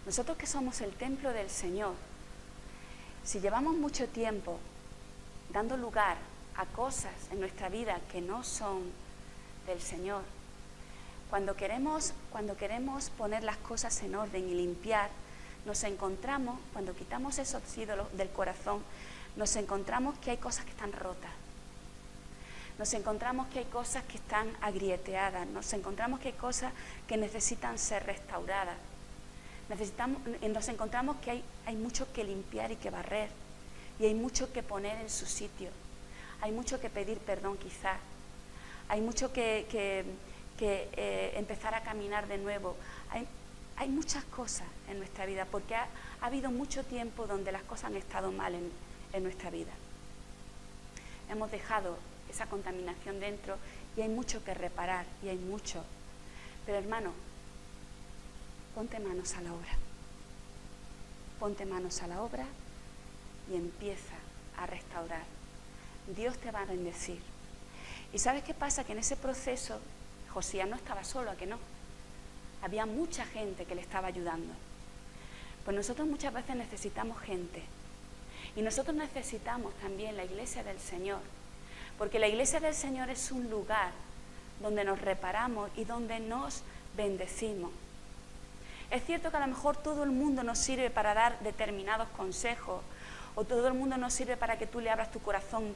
Nosotros que somos el templo del Señor, si llevamos mucho tiempo dando lugar a cosas en nuestra vida que no son del Señor, cuando queremos poner las cosas en orden y limpiar, nos encontramos, cuando quitamos esos ídolos del corazón, nos encontramos que hay cosas que están rotas. Nos encontramos que hay cosas que están agrieteadas, nos encontramos que hay cosas que necesitan ser restauradas. Nos encontramos que hay mucho que limpiar y que barrer, y hay mucho que poner en su sitio, hay mucho que pedir perdón quizás, hay mucho que empezar a caminar de nuevo. Hay muchas cosas en nuestra vida, porque ha habido mucho tiempo donde las cosas han estado mal en nuestra vida. Hemos dejado esa contaminación dentro y hay mucho que reparar y hay mucho. Pero hermano, ponte manos a la obra. Ponte manos a la obra y empieza a restaurar. Dios te va a bendecir. ¿Y sabes qué pasa? Que en ese proceso Josías no estaba solo, ¿a que no? Había mucha gente que le estaba ayudando. Pues nosotros muchas veces necesitamos gente. Y nosotros necesitamos también la iglesia del Señor. Porque la iglesia del Señor es un lugar donde nos reparamos y donde nos bendecimos. Es cierto que a lo mejor todo el mundo nos sirve para dar determinados consejos, o todo el mundo nos sirve para que tú le abras tu corazón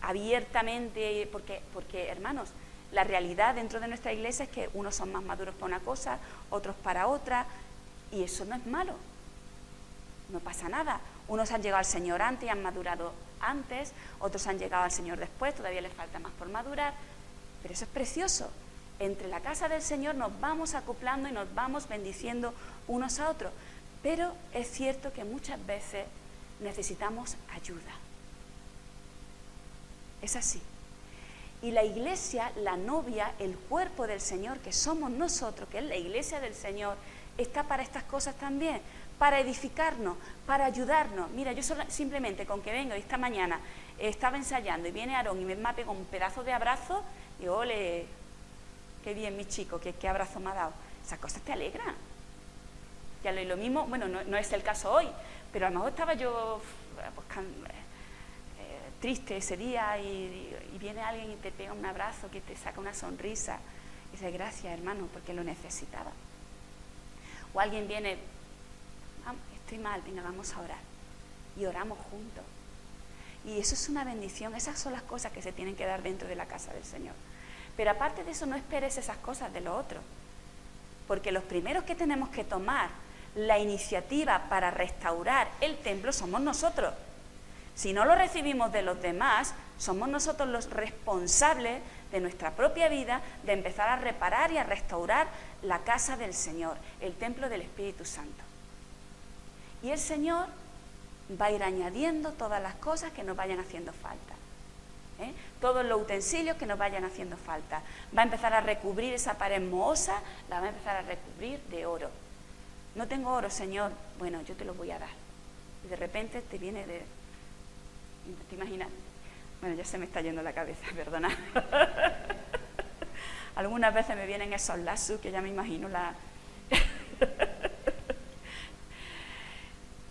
abiertamente, porque hermanos, la realidad dentro de nuestra iglesia es que unos son más maduros para una cosa, otros para otra, y eso no es malo, no pasa nada. Unos han llegado al Señor antes y han madurado antes, otros han llegado al Señor después, todavía les falta más por madurar, pero eso es precioso. Entre la casa del Señor nos vamos acoplando y nos vamos bendiciendo unos a otros, pero es cierto que muchas veces necesitamos ayuda. Es así. Y la iglesia, la novia, el cuerpo del Señor, que somos nosotros, que es la iglesia del Señor, está para estas cosas también, para edificarnos, para ayudarnos. Mira, yo simplemente con que vengo, esta mañana estaba ensayando y viene Aarón y me pega un pedazo de abrazo, y ole, qué bien mi chico, qué abrazo me ha dado. Esas cosas te alegran. Ya lo mismo, bueno, no es el caso hoy, pero a lo mejor estaba yo triste ese día y viene alguien y te pega un abrazo, que te saca una sonrisa y dice gracias hermano porque lo necesitaba. O alguien viene, estoy mal, venga, vamos a orar, y oramos juntos. Y eso es una bendición. Esas son las cosas que se tienen que dar dentro de la casa del Señor. Pero aparte de eso, no esperes esas cosas de lo otro, porque los primeros que tenemos que tomar la iniciativa para restaurar el templo somos nosotros. Si no lo recibimos de los demás, somos nosotros los responsables de nuestra propia vida de empezar a reparar y a restaurar la casa del Señor, el templo del Espíritu Santo. Y el Señor va a ir añadiendo todas las cosas que nos vayan haciendo falta, todos los utensilios que nos vayan haciendo falta. Va a empezar a recubrir esa pared mohosa, la va a empezar a recubrir de oro. No tengo oro, Señor, bueno, yo te lo voy a dar. Y de repente te viene ¿te imaginas? Bueno, ya se me está yendo la cabeza, perdona. Algunas veces me vienen esos lazos que ya me imagino la...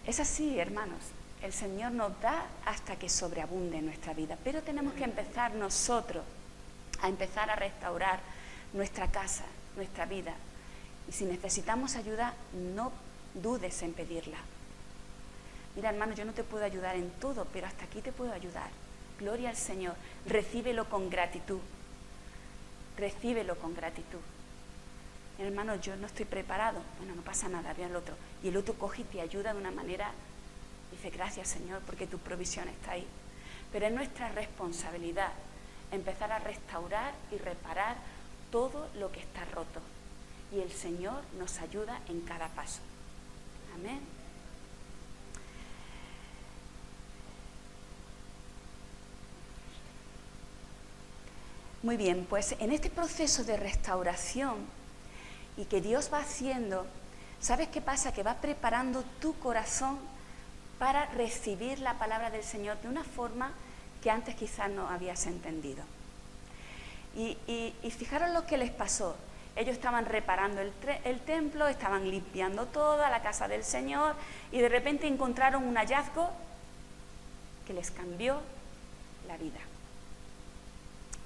Es así, hermanos. El Señor nos da hasta que sobreabunde en nuestra vida, pero tenemos que empezar nosotros a empezar a restaurar nuestra casa, nuestra vida. Y si necesitamos ayuda, no dudes en pedirla. Mira, hermano, yo no te puedo ayudar en todo, pero hasta aquí te puedo ayudar. Gloria al Señor. Recíbelo con gratitud. Recíbelo con gratitud. Hermano, yo no estoy preparado. Bueno, no pasa nada, ve al otro. Y el otro coge y te ayuda de una manera. Dice, gracias, Señor, porque tu provisión está ahí. pero es nuestra responsabilidad empezar a restaurar y reparar todo lo que está roto. Y el Señor nos ayuda en cada paso. Amén. Muy bien, pues en este proceso de restauración y que Dios va haciendo, ¿sabes qué pasa? Que va preparando tu corazón para recibir la palabra del Señor de una forma que antes quizás no habías entendido. Y fijaros lo que les pasó. Ellos estaban reparando el templo, estaban limpiando toda la casa del Señor y de repente encontraron un hallazgo que les cambió la vida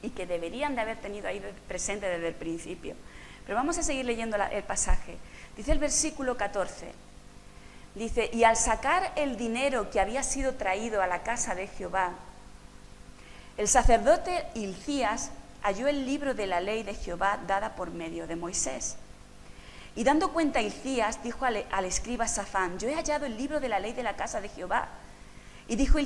y que deberían de haber tenido ahí presente desde el principio. Pero vamos a seguir leyendo el pasaje. Dice el versículo 14, dice, y al sacar el dinero que había sido traído a la casa de Jehová, el sacerdote Hilcías halló el libro de la ley de Jehová dada por medio de Moisés. Y dando cuenta Hilcías, dijo al escriba Safán, yo he hallado el libro de la ley de la casa de Jehová. Y dio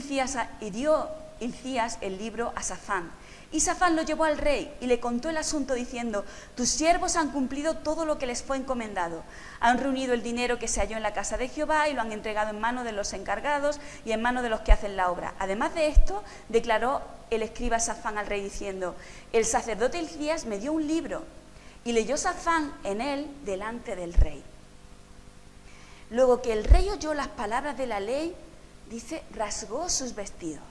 Hilcías el libro a Safán. Y Safán lo llevó al rey y le contó el asunto diciendo, tus siervos han cumplido todo lo que les fue encomendado. Han reunido el dinero que se halló en la casa de Jehová y lo han entregado en manos de los encargados y en manos de los que hacen la obra. Además de esto, declaró el escriba Safán al rey diciendo, el sacerdote Hilcías me dio un libro y leyó Safán en él delante del rey. Luego que el rey oyó las palabras de la ley, dice, rasgó sus vestidos.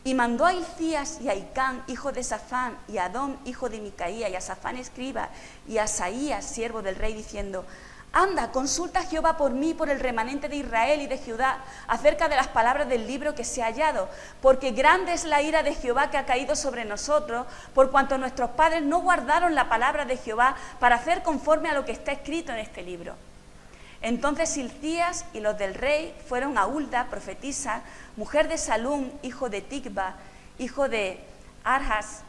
Y mandó a Hilcías y a Hicán, hijo de Safán, y a Adón, hijo de Micaía, y a Safán, escriba, y a Asaías, siervo del rey, diciendo, anda, consulta a Jehová por mí, por el remanente de Israel y de Judá, acerca de las palabras del libro que se ha hallado, porque grande es la ira de Jehová que ha caído sobre nosotros, por cuanto nuestros padres no guardaron la palabra de Jehová para hacer conforme a lo que está escrito en este libro. Entonces Hilcías y los del rey fueron a Hulda, profetisa, mujer de Salum, hijo de Ticba, hijo de Arjas,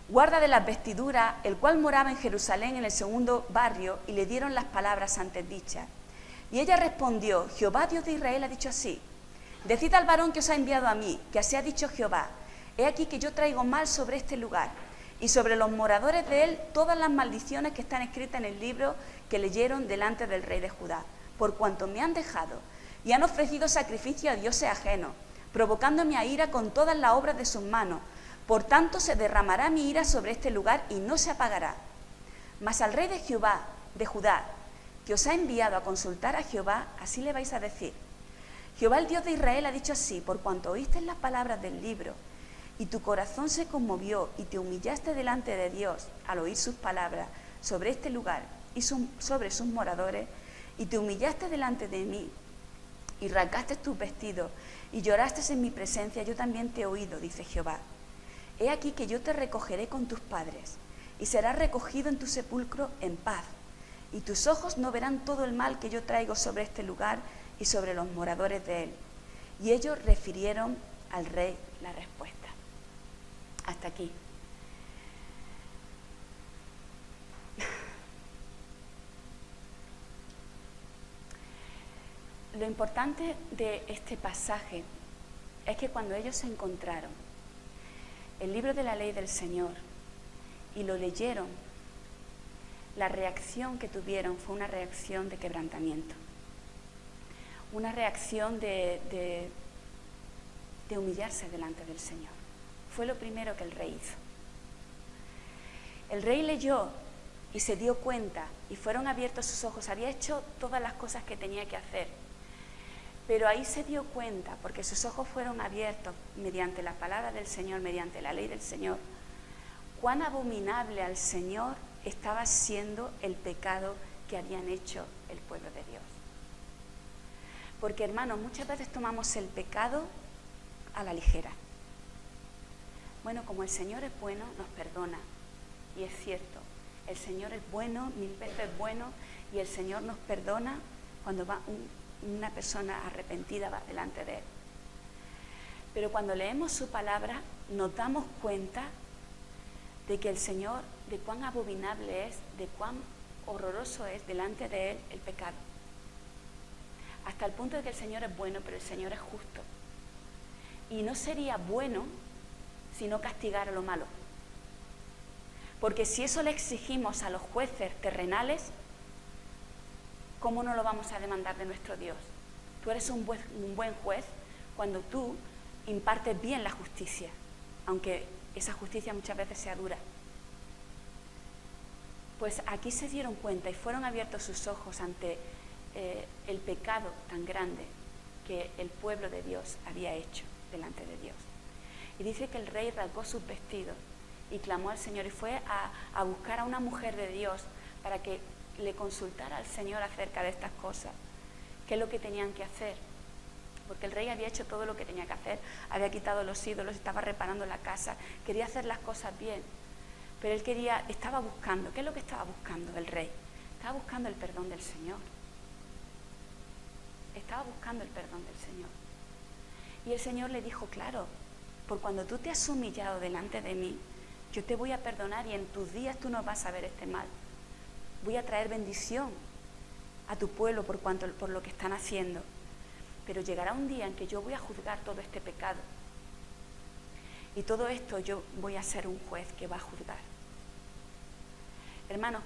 guarda de las vestiduras, el cual moraba en Jerusalén en el segundo barrio, y le dieron las palabras antes dichas. Y ella respondió, Jehová Dios de Israel ha dicho así, decid al varón que os ha enviado a mí, que así ha dicho Jehová, he aquí que yo traigo mal sobre este lugar, y sobre los moradores de él todas las maldiciones que están escritas en el libro que leyeron delante del rey de Judá, por cuanto me han dejado y han ofrecido sacrificio a dioses ajenos, provocándome a ira con todas las obras de sus manos. Por tanto se derramará mi ira sobre este lugar y no se apagará. Mas al rey de Judá, que os ha enviado a consultar a Jehová, así le vais a decir, Jehová el Dios de Israel ha dicho así, por cuanto oíste las palabras del libro, y tu corazón se conmovió y te humillaste delante de Dios al oír sus palabras sobre este lugar y sobre sus moradores, y te humillaste delante de mí y rasgaste tus vestidos y lloraste en mi presencia, yo también te he oído, dice Jehová. He aquí que yo te recogeré con tus padres y serás recogido en tu sepulcro en paz, y tus ojos no verán todo el mal que yo traigo sobre este lugar y sobre los moradores de él. Y ellos refirieron al rey la respuesta. Hasta aquí. Lo importante de este pasaje es que cuando ellos se encontraron el libro de la ley del Señor y lo leyeron, la reacción que tuvieron fue una reacción de quebrantamiento, una reacción de humillarse delante del Señor. Fue lo primero que el rey hizo. El rey leyó y se dio cuenta y fueron abiertos sus ojos. Había hecho todas las cosas que tenía que hacer, pero ahí se dio cuenta, porque sus ojos fueron abiertos mediante la palabra del Señor, mediante la ley del Señor, cuán abominable al Señor estaba siendo el pecado que habían hecho el pueblo de Dios. Porque, hermanos, muchas veces tomamos el pecado a la ligera. Bueno, como el Señor es bueno, nos perdona. Y es cierto, el Señor es bueno, 1000 veces bueno, y el Señor nos perdona cuando va una persona arrepentida va delante de Él. Pero cuando leemos su palabra, nos damos cuenta de que el Señor, de cuán abominable es, de cuán horroroso es delante de Él el pecado. Hasta el punto de que el Señor es bueno, pero el Señor es justo. Y no sería bueno si no castigara lo malo. Porque si eso le exigimos a los jueces terrenales, ¿cómo no lo vamos a demandar de nuestro Dios? Tú eres un buen juez cuando tú impartes bien la justicia, aunque esa justicia muchas veces sea dura. Pues aquí se dieron cuenta y fueron abiertos sus ojos ante el pecado tan grande que el pueblo de Dios había hecho delante de Dios. Y dice que el rey rasgó sus vestidos y clamó al Señor y fue a buscar a una mujer de Dios para que le consultara al Señor acerca de estas cosas, qué es lo que tenían que hacer, porque el rey había hecho todo lo que tenía que hacer, había quitado los ídolos, estaba reparando la casa, quería hacer las cosas bien, pero él estaba buscando, ¿qué es lo que estaba buscando el rey? Estaba buscando el perdón del Señor, estaba buscando el perdón del Señor. Y el Señor le dijo, claro, por cuando tú te has humillado delante de mí, yo te voy a perdonar y en tus días tú no vas a ver este mal. Voy a traer bendición a tu pueblo por lo que están haciendo. Pero llegará un día en que yo voy a juzgar todo este pecado. Y todo esto yo voy a ser un juez que va a juzgar. Hermanos,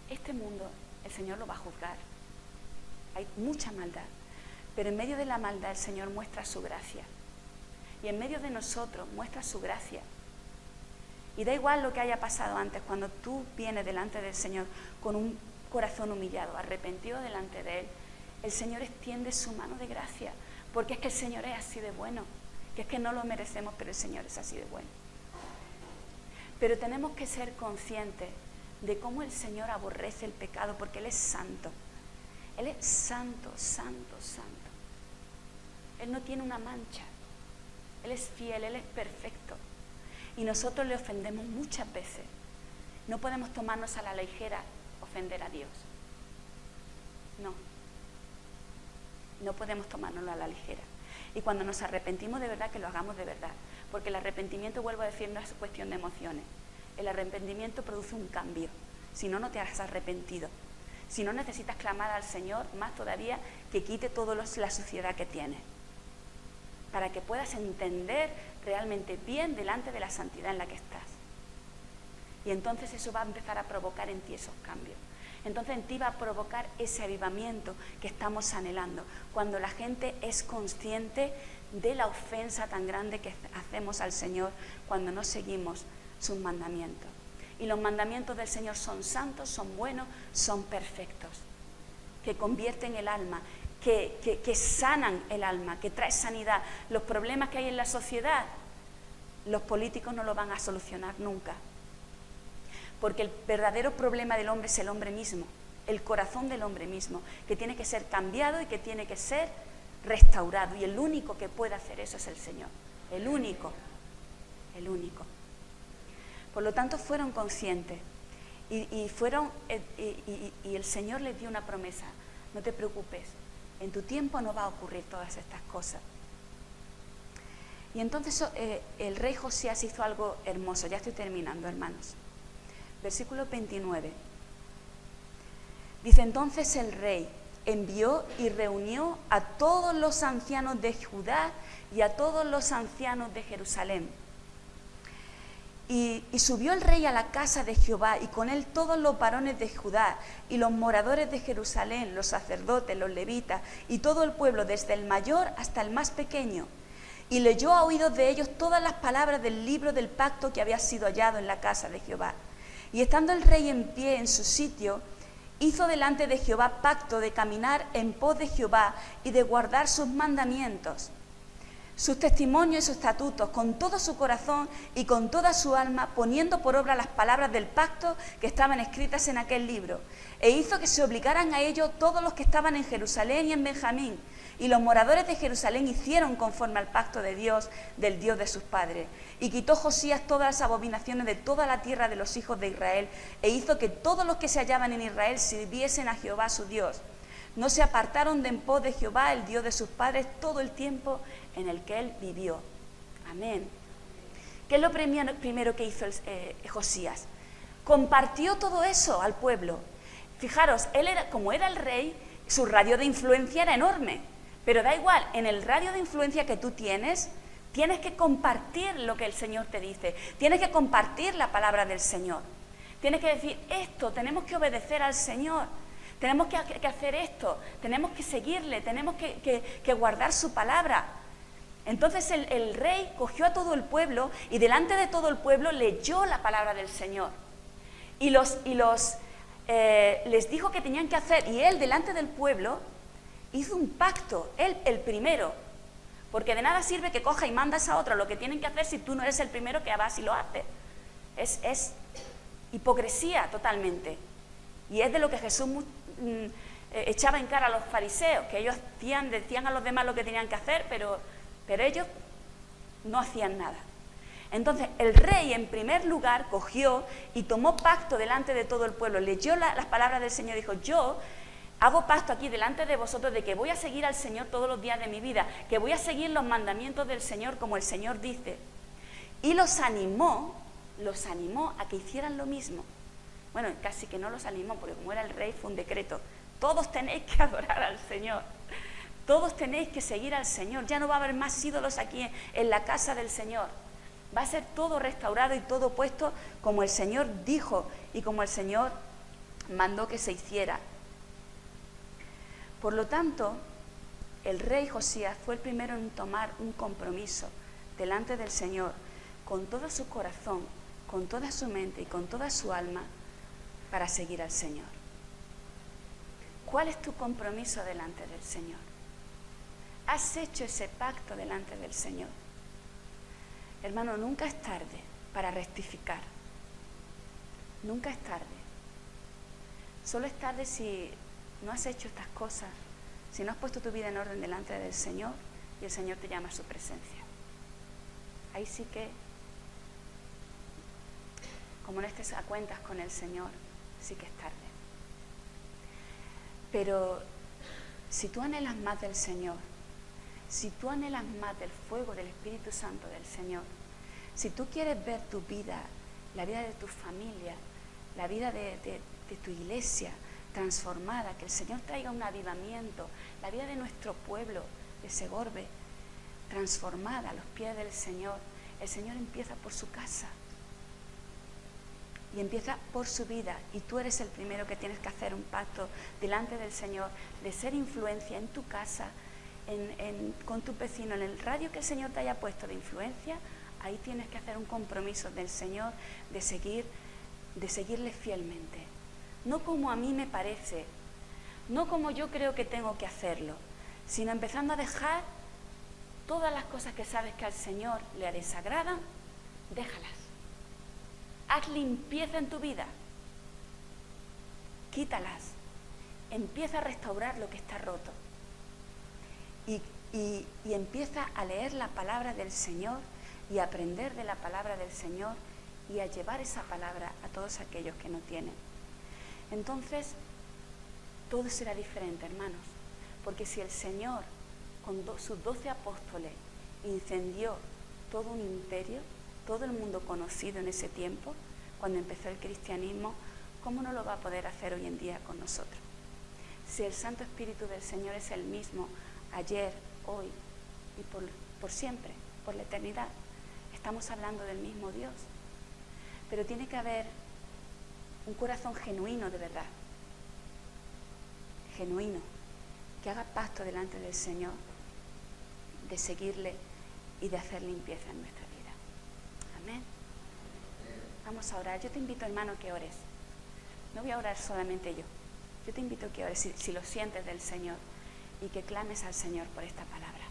este mundo el Señor lo va a juzgar. Hay mucha maldad. Pero en medio de la maldad el Señor muestra su gracia. Y en medio de nosotros muestra su gracia. Y da igual lo que haya pasado antes, cuando tú vienes delante del Señor con un corazón humillado, arrepentido delante de Él, el Señor extiende su mano de gracia, porque es que el Señor es así de bueno, que es que no lo merecemos, pero el Señor es así de bueno. Pero tenemos que ser conscientes de cómo el Señor aborrece el pecado, porque Él es santo. Él es santo, santo, santo. Él no tiene una mancha. Él es fiel, Él es perfecto. Y nosotros le ofendemos muchas veces. No podemos tomarnos a la ligera ofender a Dios. No podemos tomárnoslo a la ligera. Y cuando nos arrepentimos de verdad, que lo hagamos de verdad. Porque el arrepentimiento, vuelvo a decir, no es cuestión de emociones. El arrepentimiento produce un cambio. Si no, no te has arrepentido. Si no, necesitas clamar al Señor, más todavía, que quite toda la suciedad que tienes. Para que puedas entender realmente bien delante de la santidad en la que estás. Y entonces eso va a empezar a provocar en ti esos cambios. Entonces en ti va a provocar ese avivamiento que estamos anhelando, cuando la gente es consciente de la ofensa tan grande que hacemos al Señor cuando no seguimos sus mandamientos. Y los mandamientos del Señor son santos, son buenos, son perfectos, que convierten el alma, que sanan el alma, que trae sanidad. Los problemas que hay en la sociedad, los políticos no lo van a solucionar nunca. Porque el verdadero problema del hombre es el hombre mismo, el corazón del hombre mismo, que tiene que ser cambiado y que tiene que ser restaurado. Y el único que puede hacer eso es el Señor. El único. El único. Por lo tanto, fueron conscientes. Y el Señor les dio una promesa. No te preocupes. En tu tiempo no va a ocurrir todas estas cosas. Y entonces el rey Josías hizo algo hermoso. Ya estoy terminando, hermanos. Versículo 29. Dice, entonces el rey envió y reunió a todos los ancianos de Judá y a todos los ancianos de Jerusalén. Y subió el rey a la casa de Jehová, y con él todos los varones de Judá, y los moradores de Jerusalén, los sacerdotes, los levitas, y todo el pueblo, desde el mayor hasta el más pequeño. Y leyó a oídos de ellos todas las palabras del libro del pacto que había sido hallado en la casa de Jehová. Y estando el rey en pie en su sitio, hizo delante de Jehová pacto de caminar en pos de Jehová y de guardar sus mandamientos, sus testimonios y sus estatutos, con todo su corazón y con toda su alma, poniendo por obra las palabras del pacto que estaban escritas en aquel libro. E hizo que se obligaran a ello todos los que estaban en Jerusalén y en Benjamín. Y los moradores de Jerusalén hicieron conforme al pacto de Dios, del Dios de sus padres. Y quitó Josías todas las abominaciones de toda la tierra de los hijos de Israel, e hizo que todos los que se hallaban en Israel sirviesen a Jehová su Dios. No se apartaron de en pos de Jehová, el Dios de sus padres, todo el tiempo en el que él vivió. Amén. ¿Qué es lo primero que hizo Josías? Compartió todo eso al pueblo. Fijaros, como era el rey, su radio de influencia era enorme. Pero da igual, en el radio de influencia que tú tienes, tienes que compartir lo que el Señor te dice, tienes que compartir la palabra del Señor. Tienes que decir esto, tenemos que obedecer al Señor, tenemos que hacer esto, tenemos que seguirle, tenemos que guardar su palabra. Entonces el rey cogió a todo el pueblo y delante de todo el pueblo leyó la palabra del Señor. Y les dijo que tenían que hacer, y él delante del pueblo hizo un pacto, él el primero, porque de nada sirve que coja y mandas a otro lo que tienen que hacer si tú no eres el primero que vas y lo haces. Es hipocresía totalmente. Y es de lo que Jesús echaba en cara a los fariseos, que ellos decían a los demás lo que tenían que hacer, pero ellos no hacían nada. Entonces el rey en primer lugar cogió y tomó pacto delante de todo el pueblo, leyó las palabras del Señor y dijo: yo hago pacto aquí delante de vosotros de que voy a seguir al Señor todos los días de mi vida, que voy a seguir los mandamientos del Señor como el Señor dice. Y los animó a que hicieran lo mismo. Bueno, casi que no los animó, porque como era el rey fue un decreto. Todos tenéis que adorar al Señor. Todos tenéis que seguir al Señor. Ya no va a haber más ídolos aquí en la casa del Señor. Va a ser todo restaurado y todo puesto como el Señor dijo y como el Señor mandó que se hiciera. Por lo tanto, el rey Josías fue el primero en tomar un compromiso delante del Señor con todo su corazón, con toda su mente y con toda su alma para seguir al Señor. ¿Cuál es tu compromiso delante del Señor? ¿Has hecho ese pacto delante del Señor? Hermano, nunca es tarde para rectificar. Nunca es tarde. Solo es tarde si no has hecho estas cosas, si no has puesto tu vida en orden delante del Señor y el Señor te llama a su presencia. Ahí sí que, como no estés a cuentas con el Señor, sí que es tarde. Pero si tú anhelas más del Señor, si tú anhelas más del fuego del Espíritu Santo del Señor, si tú quieres ver tu vida, la vida de tu familia, la vida de tu iglesia transformada, que el Señor traiga un avivamiento, la vida de nuestro pueblo de Segorbe transformada a los pies del Señor, el Señor empieza por su casa y empieza por su vida, y tú eres el primero que tienes que hacer un pacto delante del Señor de ser influencia en tu casa, con tu vecino, en el radio que el Señor te haya puesto de influencia. Ahí tienes que hacer un compromiso del Señor de seguirle fielmente. No como a mí me parece, no como yo creo que tengo que hacerlo, sino empezando a dejar todas las cosas que sabes que al Señor le desagradan, déjalas. Haz limpieza en tu vida. Quítalas. Empieza a restaurar lo que está roto. Y empieza a leer la palabra del Señor y a aprender de la palabra del Señor y a llevar esa palabra a todos aquellos que no tienen. Entonces, todo será diferente, hermanos, porque si el Señor, con sus 12 apóstoles, incendió todo un imperio, todo el mundo conocido en ese tiempo, cuando empezó el cristianismo, ¿cómo no lo va a poder hacer hoy en día con nosotros? Si el Santo Espíritu del Señor es el mismo ayer, hoy y por siempre, por la eternidad, estamos hablando del mismo Dios. Pero tiene que haber un corazón genuino de verdad, genuino, que haga pacto delante del Señor, de seguirle y de hacer limpieza en nuestra vida. Amén. Vamos a orar. Yo te invito, hermano, que ores. No voy a orar solamente yo. Yo te invito a que ores si lo sientes del Señor y que clames al Señor por esta palabra.